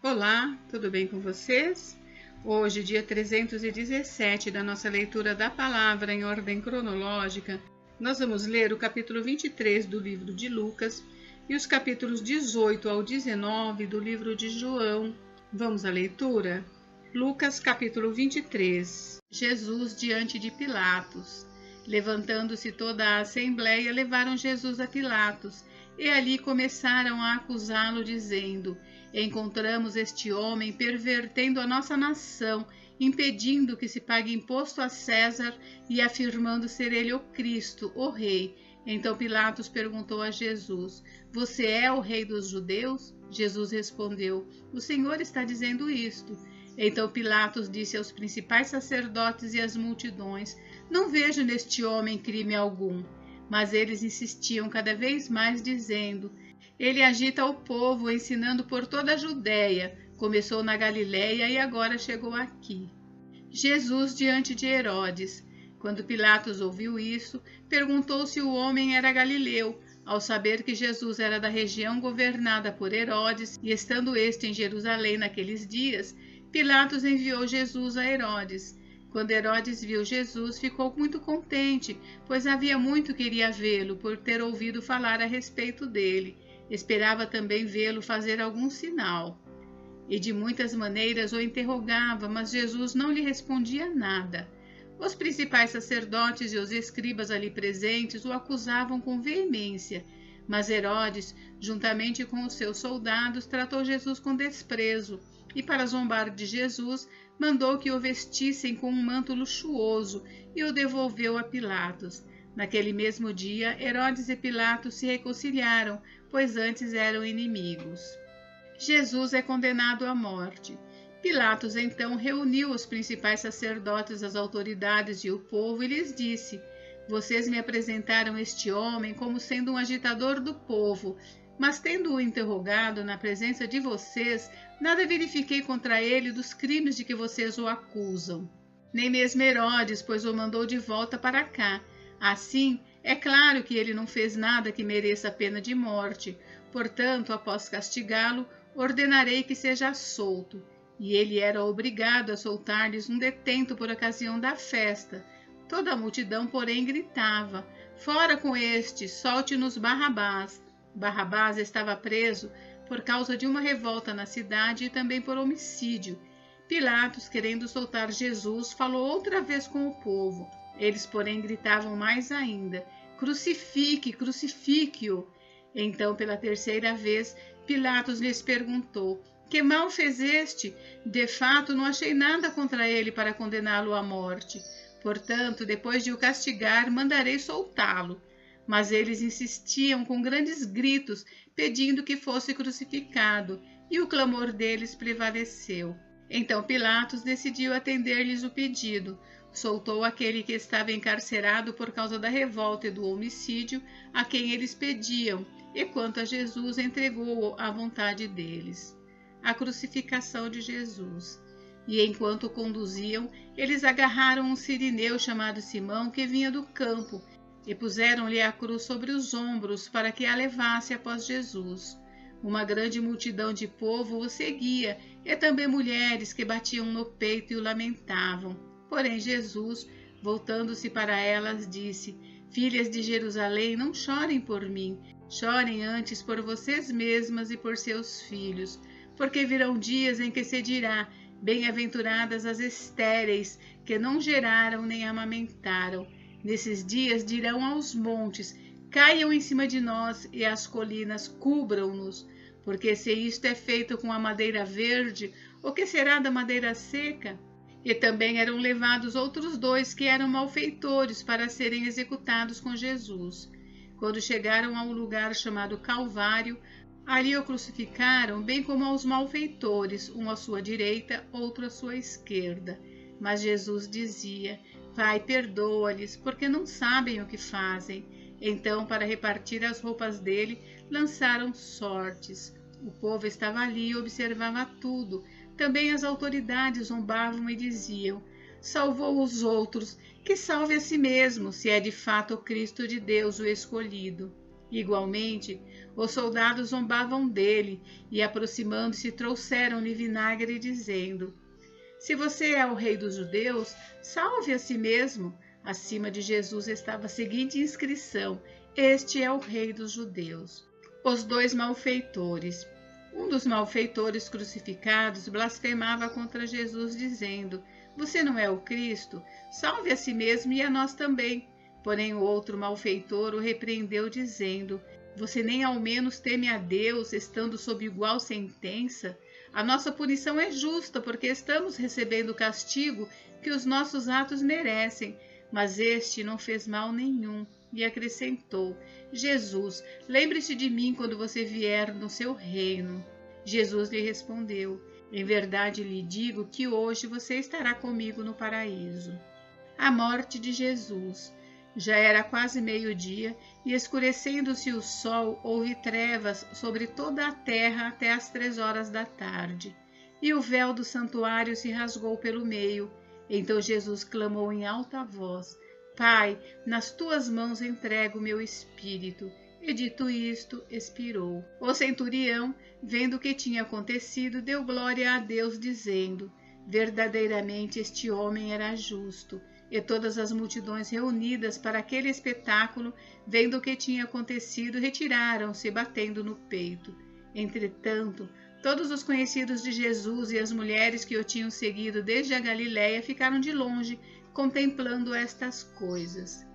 Olá, tudo bem com vocês? Hoje, dia 317 da nossa leitura da palavra em ordem cronológica, nós vamos ler o capítulo 23 do livro de Lucas e os capítulos 18 ao 19 do livro de João. Vamos à leitura? Lucas, capítulo 23. Jesus diante de Pilatos. Levantando-se toda a assembleia, levaram Jesus a Pilatos, e ali começaram a acusá-lo, dizendo: Encontramos este homem pervertendo a nossa nação, impedindo que se pague imposto a César e afirmando ser ele o Cristo, o Rei. Então Pilatos perguntou a Jesus: Você é o Rei dos judeus? Jesus respondeu: O Senhor está dizendo isto. Então Pilatos disse aos principais sacerdotes e às multidões: Não vejo neste homem crime algum. Mas eles insistiam cada vez mais, dizendo: Ele agita o povo, ensinando por toda a Judéia. Começou na Galiléia e agora chegou aqui. Jesus diante de Herodes. Quando Pilatos ouviu isso, perguntou se o homem era galileu. Ao saber que Jesus era da região governada por Herodes, e estando este em Jerusalém naqueles dias, Pilatos enviou Jesus a Herodes. Quando Herodes viu Jesus, ficou muito contente, pois havia muito queria vê-lo, por ter ouvido falar a respeito dele. Esperava também vê-lo fazer algum sinal. E de muitas maneiras o interrogava, mas Jesus não lhe respondia nada. Os principais sacerdotes e os escribas ali presentes o acusavam com veemência, mas Herodes, juntamente com os seus soldados, tratou Jesus com desprezo, e para zombar de Jesus, mandou que o vestissem com um manto luxuoso e o devolveu a Pilatos. Naquele mesmo dia, Herodes e Pilatos se reconciliaram, pois antes eram inimigos. Jesus é condenado à morte. Pilatos então reuniu os principais sacerdotes, as autoridades e o povo e lhes disse: Vocês me apresentaram este homem como sendo um agitador do povo, mas tendo-o interrogado na presença de vocês, nada verifiquei contra ele dos crimes de que vocês o acusam. Nem mesmo Herodes, pois o mandou de volta para cá. Assim, é claro que ele não fez nada que mereça a pena de morte. Portanto, após castigá-lo, ordenarei que seja solto. E ele era obrigado a soltar-lhes um detento por ocasião da festa. Toda a multidão, porém, gritava: Fora com este, solte-nos Barrabás. Barrabás estava preso por causa de uma revolta na cidade e também por homicídio. Pilatos, querendo soltar Jesus, falou outra vez com o povo. Eles, porém, gritavam mais ainda: Crucifique, crucifique-o! Então, pela terceira vez, Pilatos lhes perguntou: Que mal fez este? De fato, não achei nada contra ele para condená-lo à morte. Portanto, depois de o castigar, mandarei soltá-lo. Mas eles insistiam com grandes gritos, pedindo que fosse crucificado, e o clamor deles prevaleceu. Então Pilatos decidiu atender-lhes o pedido. Soltou aquele que estava encarcerado por causa da revolta e do homicídio, a quem eles pediam, e quanto a Jesus, entregou-o à vontade deles. A crucificação de Jesus. E enquanto o conduziam, eles agarraram um sirineu chamado Simão, que vinha do campo, e puseram-lhe a cruz sobre os ombros para que a levasse após Jesus. Uma grande multidão de povo o seguia, e também mulheres que batiam no peito e o lamentavam. Porém Jesus, voltando-se para elas, disse: Filhas de Jerusalém, não chorem por mim, chorem antes por vocês mesmas e por seus filhos, porque virão dias em que se dirá: Bem-aventuradas as estéreis, que não geraram nem amamentaram. Nesses dias dirão aos montes: Caiam em cima de nós, e as colinas cubram-nos. Porque se isto é feito com a madeira verde, o que será da madeira seca? E também eram levados outros 2 que eram malfeitores para serem executados com Jesus. Quando chegaram a um lugar chamado Calvário, ali o crucificaram, bem como aos malfeitores, um à sua direita, outro à sua esquerda. Mas Jesus dizia: Pai, perdoa-lhes, porque não sabem o que fazem. Então, para repartir as roupas dele, lançaram sortes. O povo estava ali e observava tudo. Também as autoridades zombavam e diziam: Salvou os outros, que salve a si mesmo, se é de fato o Cristo de Deus, o escolhido. Igualmente, os soldados zombavam dele e, aproximando-se, trouxeram-lhe vinagre, dizendo: Se você é o rei dos judeus, salve a si mesmo. Acima de Jesus estava a seguinte inscrição: Este é o rei dos judeus. Os dois malfeitores. Um dos malfeitores crucificados blasfemava contra Jesus, dizendo: Você não é o Cristo? Salve a si mesmo e a nós também. Porém o outro malfeitor o repreendeu, dizendo: Você nem ao menos teme a Deus, estando sob igual sentença? A nossa punição é justa, porque estamos recebendo o castigo que os nossos atos merecem. Mas este não fez mal nenhum. E acrescentou: Jesus, lembre-se de mim quando você vier no seu reino. Jesus lhe respondeu: Em verdade lhe digo que hoje você estará comigo no paraíso. A morte de Jesus. Já era quase meio-dia, e escurecendo-se o sol, houve trevas sobre toda a terra até às 3 horas da tarde. E o véu do santuário se rasgou pelo meio. Então Jesus clamou em alta voz: Pai, nas tuas mãos entrego o meu espírito. E dito isto, expirou. O centurião, vendo o que tinha acontecido, deu glória a Deus, dizendo: Verdadeiramente este homem era justo. E todas as multidões reunidas para aquele espetáculo, vendo o que tinha acontecido, retiraram-se, batendo no peito. Entretanto, todos os conhecidos de Jesus e as mulheres que o tinham seguido desde a Galiléia ficaram de longe, contemplando estas coisas.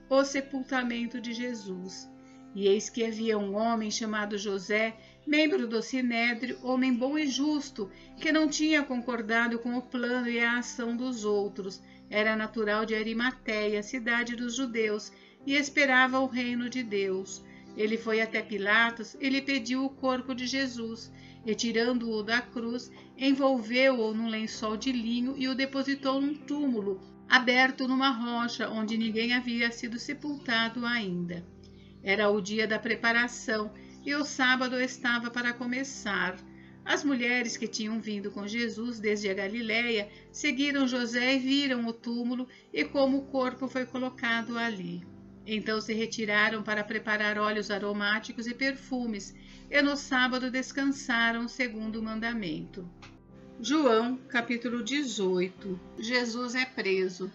O sepultamento de Jesus. E eis que havia um homem chamado José, membro do Sinédrio, homem bom e justo, que não tinha concordado com o plano e a ação dos outros. Era natural de Arimateia, cidade dos judeus, e esperava o reino de Deus. Ele foi até Pilatos e lhe pediu o corpo de Jesus. Retirando-o da cruz, envolveu-o num lençol de linho e o depositou num túmulo, aberto numa rocha, onde ninguém havia sido sepultado ainda. Era o dia da preparação, e o sábado estava para começar. As mulheres que tinham vindo com Jesus desde a Galiléia seguiram José e viram o túmulo e como o corpo foi colocado ali. Então se retiraram para preparar óleos aromáticos e perfumes, e no sábado descansaram segundo o mandamento. João, capítulo 18. Jesus é preso.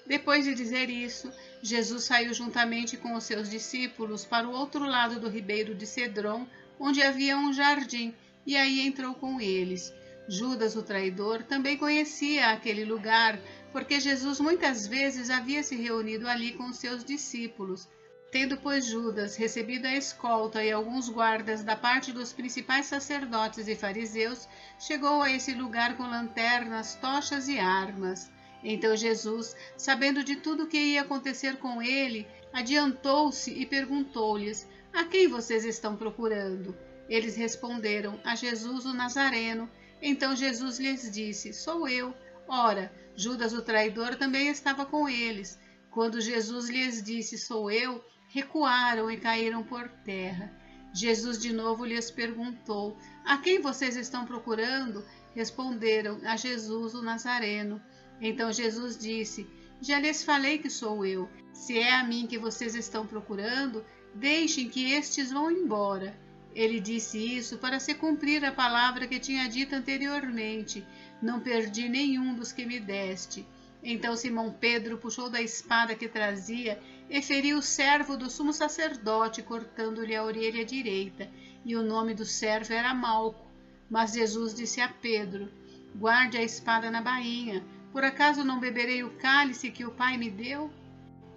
Depois de dizer isso, Jesus saiu juntamente com os seus discípulos para o outro lado do ribeiro de Cedron, onde havia um jardim, e aí entrou com eles. Judas, o traidor, também conhecia aquele lugar, porque Jesus muitas vezes havia se reunido ali com os seus discípulos. Tendo, pois, Judas recebido a escolta e alguns guardas da parte dos principais sacerdotes e fariseus, chegou a esse lugar com lanternas, tochas e armas. Então Jesus, sabendo de tudo o que ia acontecer com ele, adiantou-se e perguntou-lhes: A quem vocês estão procurando? Eles responderam: A Jesus o Nazareno. Então Jesus lhes disse: Sou eu. Ora, Judas o traidor também estava com eles. Quando Jesus lhes disse: Sou eu, recuaram e caíram por terra. Jesus de novo lhes perguntou: A quem vocês estão procurando? Responderam: A Jesus o Nazareno. Então Jesus disse: Já lhes falei que sou eu. Se é a mim que vocês estão procurando, deixem que estes vão embora. Ele disse isso para se cumprir a palavra que tinha dito anteriormente: Não perdi nenhum dos que me deste. Então Simão Pedro puxou da espada que trazia e feriu o servo do sumo sacerdote, cortando-lhe a orelha direita. E o nome do servo era Malco. Mas Jesus disse a Pedro: Guarde a espada na bainha. Por acaso não beberei o cálice que o Pai me deu?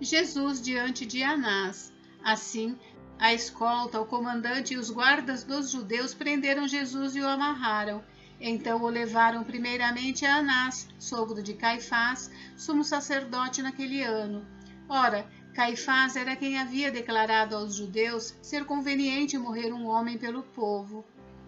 Jesus diante de Anás. Assim, a escolta, o comandante e os guardas dos judeus prenderam Jesus e o amarraram. Então o levaram primeiramente a Anás, sogro de Caifás, sumo sacerdote naquele ano. Ora, Caifás era quem havia declarado aos judeus ser conveniente morrer um homem pelo povo.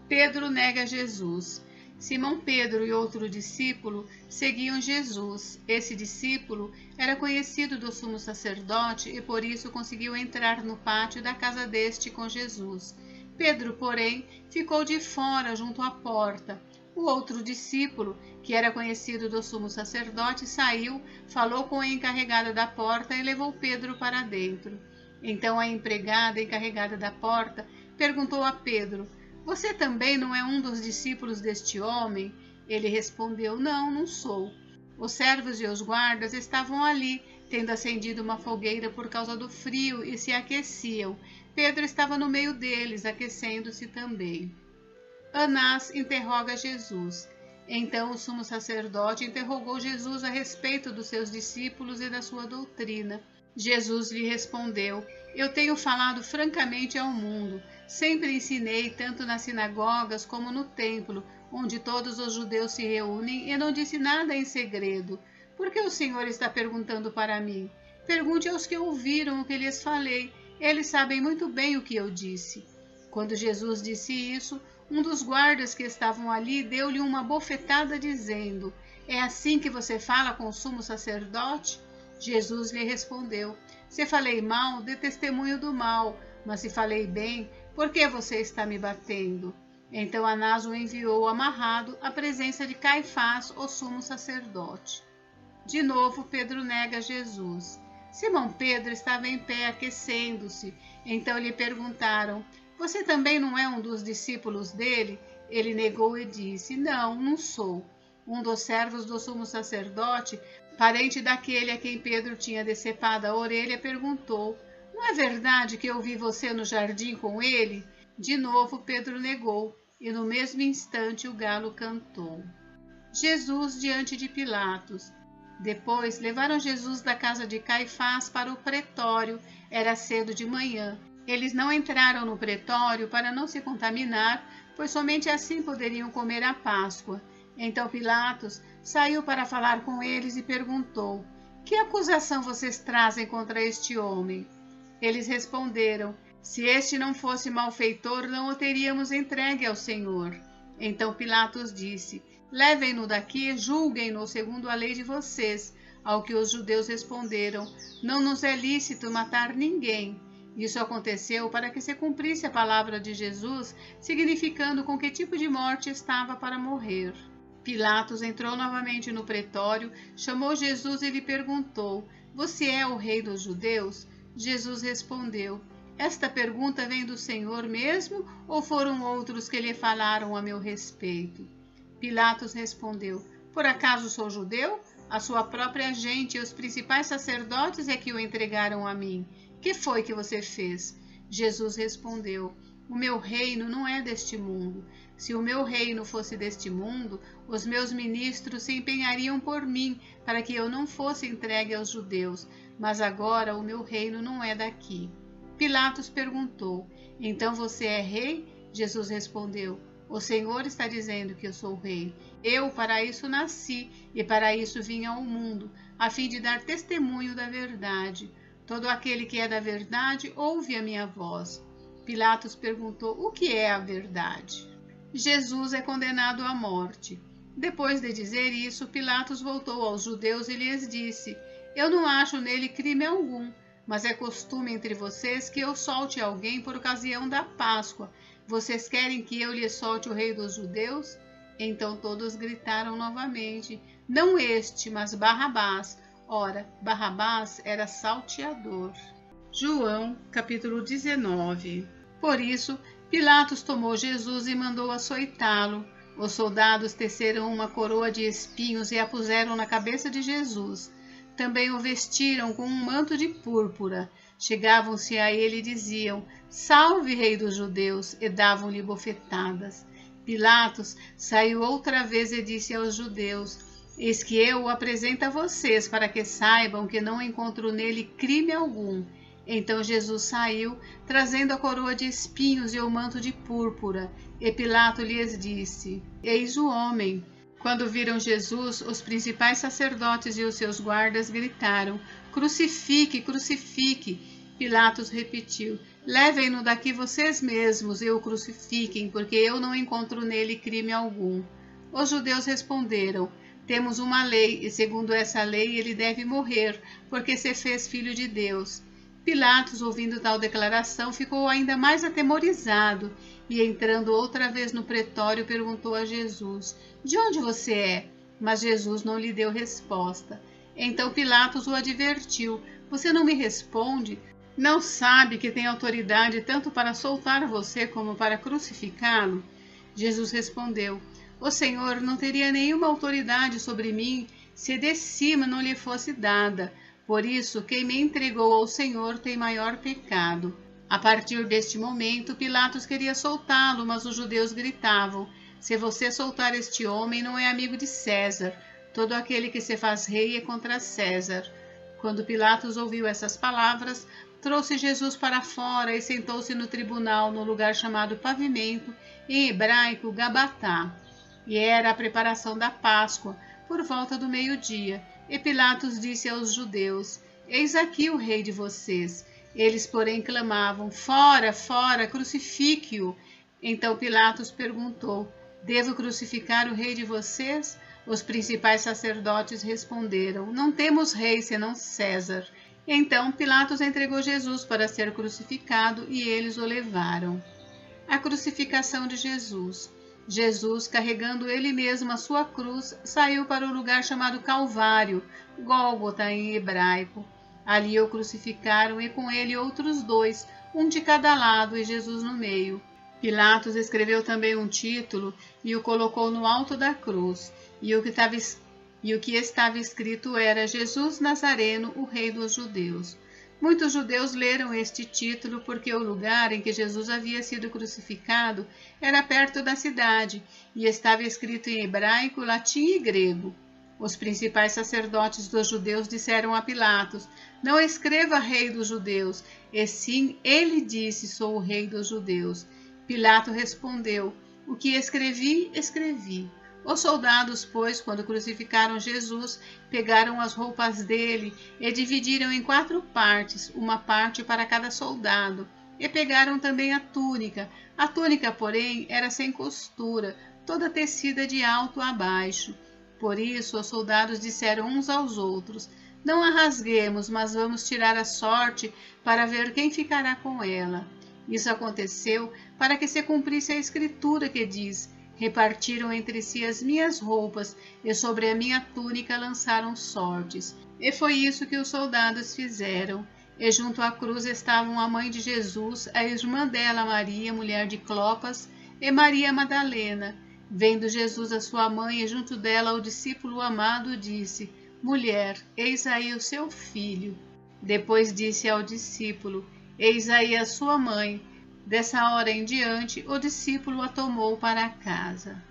Pedro nega Jesus. Simão Pedro e outro discípulo seguiam Jesus. Esse discípulo era conhecido do sumo sacerdote e por isso conseguiu entrar no pátio da casa deste com Jesus. Pedro, porém, ficou de fora junto à porta. O outro discípulo, que era conhecido do sumo sacerdote, saiu, falou com o encarregado da porta e levou Pedro para dentro. Então a empregada encarregada da porta perguntou a Pedro: Você também não é um dos discípulos deste homem? Ele respondeu: Não, não sou. Os servos e os guardas estavam ali, tendo acendido uma fogueira por causa do frio, e se aqueciam. Pedro estava no meio deles, aquecendo-se também. Anás interroga Jesus. Então o sumo sacerdote interrogou Jesus a respeito dos seus discípulos e da sua doutrina. Jesus lhe respondeu: Eu tenho falado francamente ao mundo. Sempre ensinei tanto nas sinagogas como no templo, onde todos os judeus se reúnem, e não disse nada em segredo. Por que o Senhor está perguntando para mim? Pergunte aos que ouviram o que lhes falei. Eles sabem muito bem o que eu disse. Quando Jesus disse isso, um dos guardas que estavam ali deu-lhe uma bofetada, dizendo: É assim que você fala com o sumo sacerdote? Jesus lhe respondeu: Se falei mal, dê testemunho do mal, mas se falei bem, por que você está me batendo? Então Anás o enviou amarrado à presença de Caifás, o sumo sacerdote. De novo Pedro nega Jesus. Simão Pedro estava em pé aquecendo-se. Então lhe perguntaram: Você também não é um dos discípulos dele? Ele negou e disse: Não, não sou. Um dos servos do sumo sacerdote, parente daquele a quem Pedro tinha decepado a orelha, perguntou: Não é verdade que eu vi você no jardim com ele? De novo Pedro negou, e no mesmo instante o galo cantou. Jesus diante de Pilatos. Depois levaram Jesus da casa de Caifás para o pretório. Era cedo de manhã. Eles não entraram no pretório para não se contaminar, pois somente assim poderiam comer a Páscoa. Então Pilatos saiu para falar com eles e perguntou: Que acusação vocês trazem contra este homem? Eles responderam: Se este não fosse malfeitor, não o teríamos entregue ao Senhor. Então Pilatos disse: Levem-no daqui e julguem-no segundo a lei de vocês. Ao que os judeus responderam: Não nos é lícito matar ninguém. Isso aconteceu para que se cumprisse a palavra de Jesus, significando com que tipo de morte estava para morrer. Pilatos entrou novamente no pretório, chamou Jesus e lhe perguntou: Você é o rei dos judeus? Jesus respondeu: Esta pergunta vem do Senhor mesmo, ou foram outros que lhe falaram a meu respeito? Pilatos respondeu: Por acaso sou judeu? A sua própria gente e os principais sacerdotes é que o entregaram a mim. Que foi que você fez? Jesus respondeu: O meu reino não é deste mundo. Se o meu reino fosse deste mundo, os meus ministros se empenhariam por mim, para que eu não fosse entregue aos judeus. Mas agora o meu reino não é daqui. Pilatos perguntou: Então você é rei? Jesus respondeu: O Senhor está dizendo que eu sou rei. Eu para isso nasci e para isso vim ao mundo, a fim de dar testemunho da verdade. Todo aquele que é da verdade ouve a minha voz. Pilatos perguntou: O que é a verdade? Jesus é condenado à morte. Depois de dizer isso, Pilatos voltou aos judeus e lhes disse: Eu não acho nele crime algum, mas é costume entre vocês que eu solte alguém por ocasião da Páscoa. Vocês querem que eu lhes solte o rei dos judeus? Então todos gritaram novamente: Não este, mas Barrabás. Ora, Barrabás era salteador. João, capítulo 19. Por isso, Pilatos tomou Jesus e mandou açoitá-lo. Os soldados teceram uma coroa de espinhos e a puseram na cabeça de Jesus. Também o vestiram com um manto de púrpura. Chegavam-se a ele e diziam: Salve, rei dos judeus! E davam-lhe bofetadas. Pilatos saiu outra vez e disse aos judeus: Eis que eu o apresento a vocês, para que saibam que não encontro nele crime algum. Então Jesus saiu, trazendo a coroa de espinhos e o manto de púrpura. E Pilatos lhes disse: Eis o homem. Quando viram Jesus, os principais sacerdotes e os seus guardas gritaram: Crucifique, crucifique! Pilatos repetiu: Levem-no daqui vocês mesmos e o crucifiquem, porque eu não encontro nele crime algum. Os judeus responderam: Temos uma lei, e segundo essa lei ele deve morrer, porque se fez filho de Deus. Pilatos, ouvindo tal declaração, ficou ainda mais atemorizado e, entrando outra vez no pretório, perguntou a Jesus: De onde você é? Mas Jesus não lhe deu resposta. Então Pilatos o advertiu: Você não me responde? Não sabe que tem autoridade tanto para soltar você como para crucificá-lo? Jesus respondeu: O Senhor não teria nenhuma autoridade sobre mim se de cima não lhe fosse dada. Por isso, quem me entregou ao Senhor tem maior pecado. A partir deste momento, Pilatos queria soltá-lo, mas os judeus gritavam: Se você soltar este homem, não é amigo de César. Todo aquele que se faz rei é contra César. Quando Pilatos ouviu essas palavras, trouxe Jesus para fora e sentou-se no tribunal, no lugar chamado Pavimento, em hebraico Gabatá. E era a preparação da Páscoa, por volta do meio-dia. E Pilatos disse aos judeus: Eis aqui o rei de vocês. Eles, porém, clamavam: Fora, fora, crucifique-o. Então Pilatos perguntou: Devo crucificar o rei de vocês? Os principais sacerdotes responderam: Não temos rei senão César. Então Pilatos entregou Jesus para ser crucificado e eles o levaram. A crucificação de Jesus. Jesus, carregando ele mesmo a sua cruz, saiu para o lugar chamado Calvário, Gólgota em hebraico. Ali o crucificaram e com ele outros dois, um de cada lado e Jesus no meio. Pilatos escreveu também um título e o colocou no alto da cruz, e o que estava escrito era: Jesus Nazareno, o Rei dos Judeus. Muitos judeus leram este título porque o lugar em que Jesus havia sido crucificado era perto da cidade e estava escrito em hebraico, latim e grego. Os principais sacerdotes dos judeus disseram a Pilatos: Não escreva Rei dos Judeus, e sim, ele disse: Sou o Rei dos Judeus. Pilato respondeu: O que escrevi, escrevi. Os soldados, pois, quando crucificaram Jesus, pegaram as roupas dele e dividiram em 4 partes, uma parte para cada soldado, e pegaram também a túnica. A túnica, porém, era sem costura, toda tecida de alto a baixo. Por isso, os soldados disseram uns aos outros: Não a rasguemos, mas vamos tirar a sorte para ver quem ficará com ela. Isso aconteceu para que se cumprisse a escritura que diz: Repartiram entre si as minhas roupas, e sobre a minha túnica lançaram sortes. E foi isso que os soldados fizeram. E junto à cruz estavam a mãe de Jesus, a irmã dela, Maria, mulher de Clopas, e Maria Madalena. Vendo Jesus a sua mãe e junto dela o discípulo amado, disse: Mulher, eis aí o seu filho. Depois disse ao discípulo: Eis aí a sua mãe. Dessa hora em diante, o discípulo a tomou para casa.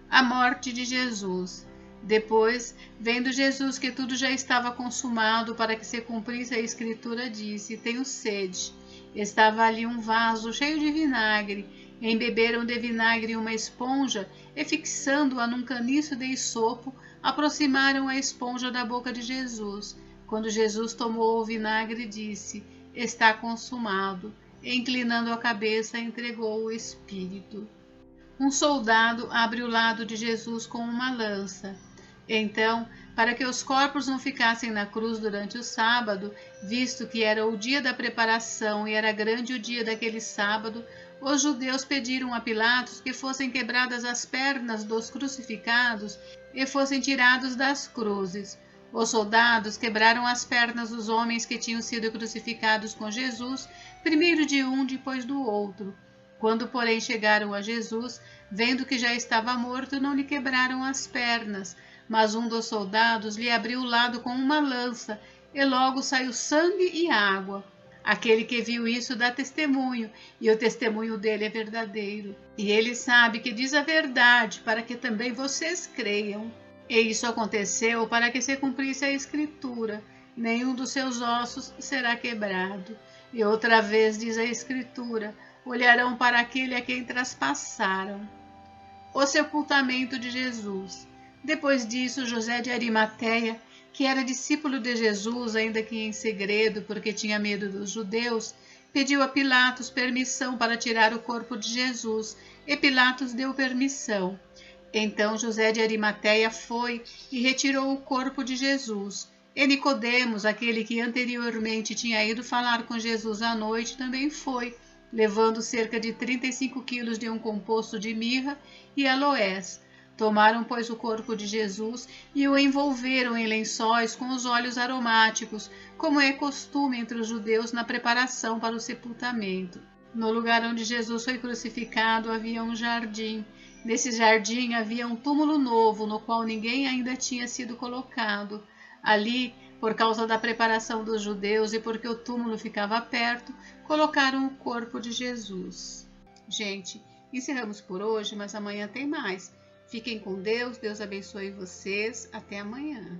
A morte de Jesus. Depois, vendo Jesus que tudo já estava consumado para que se cumprisse a escritura, disse: Tenho sede. Estava ali um vaso cheio de vinagre. Embeberam de vinagre uma esponja e, fixando-a num caniço de esopo, aproximaram a esponja da boca de Jesus. Quando Jesus tomou o vinagre, disse: Está consumado. E, inclinando a cabeça, entregou o Espírito. Um soldado abre o lado de Jesus com uma lança. Então, para que os corpos não ficassem na cruz durante o sábado, visto que era o dia da preparação e era grande o dia daquele sábado, os judeus pediram a Pilatos que fossem quebradas as pernas dos crucificados e fossem tirados das cruzes. Os soldados quebraram as pernas dos homens que tinham sido crucificados com Jesus, primeiro de um, depois do outro. Quando, porém, chegaram a Jesus, vendo que já estava morto, não lhe quebraram as pernas, mas um dos soldados lhe abriu o lado com uma lança, e logo saiu sangue e água. Aquele que viu isso dá testemunho, e o testemunho dele é verdadeiro. E ele sabe que diz a verdade, para que também vocês creiam. E isso aconteceu para que se cumprisse a Escritura: nenhum dos seus ossos será quebrado. E outra vez diz a Escritura: olharão para aquele a quem traspassaram. O sepultamento de Jesus. Depois disso, José de Arimateia, que era discípulo de Jesus, ainda que em segredo, porque tinha medo dos judeus, pediu a Pilatos permissão para tirar o corpo de Jesus, e Pilatos deu permissão. Então José de Arimateia foi e retirou o corpo de Jesus. E Nicodemos, aquele que anteriormente tinha ido falar com Jesus à noite, também foi, levando cerca de 35 quilos de um composto de mirra e aloés. Tomaram, pois, o corpo de Jesus e o envolveram em lençóis com os óleos aromáticos, como é costume entre os judeus na preparação para o sepultamento. No lugar onde Jesus foi crucificado havia um jardim. Nesse jardim havia um túmulo novo, no qual ninguém ainda tinha sido colocado. Ali, por causa da preparação dos judeus e porque o túmulo ficava perto, colocaram o corpo de Jesus. Gente, encerramos por hoje, mas amanhã tem mais. Fiquem com Deus, Deus abençoe vocês. Até amanhã.